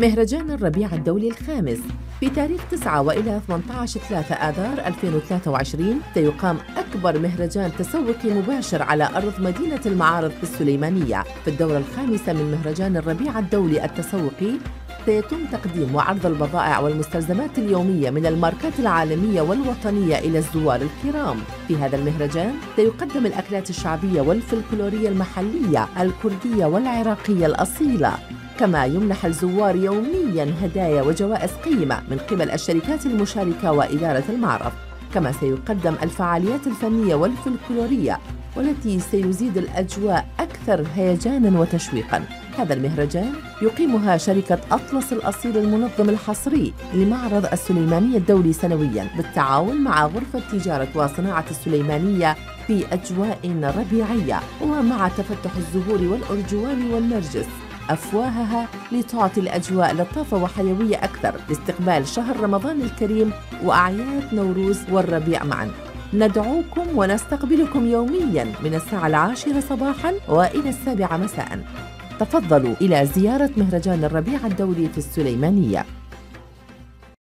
مهرجان الربيع الدولي الخامس في تاريخ 9 وإلى 18/3 آذار 2023 سيقام أكبر مهرجان تسوقي مباشر على أرض مدينة المعارض في السليمانية. في الدورة الخامسة من مهرجان الربيع الدولي التسوقي سيتم تقديم وعرض البضائع والمستلزمات اليومية من الماركات العالمية والوطنية إلى الزوار الكرام. في هذا المهرجان سيقدم الأكلات الشعبية والفلكلورية المحلية الكردية والعراقية الأصيلة، كما يمنح الزوار يومياً هدايا وجوائز قيمة من قبل الشركات المشاركة وإدارة المعرض. كما سيقدم الفعاليات الفنية والفلكلورية والتي سيزيد الأجواء أكثر هيجاناً وتشويقاً. هذا المهرجان يقيمها شركة أطلس الأصيل المنظم الحصري لمعرض السليمانية الدولي سنوياً بالتعاون مع غرفة تجارة وصناعة السليمانية في أجواء ربيعية، ومع تفتح الزهور والأرجوان والنرجس أفواهها لتعطي الأجواء لطافة وحيوية أكثر لاستقبال شهر رمضان الكريم وأعياد نوروز والربيع معاً. ندعوكم ونستقبلكم يومياً من الساعة 10 صباحاً وإلى 7 مساءً. تفضلوا إلى زيارة مهرجان الربيع الدولي في السليمانية.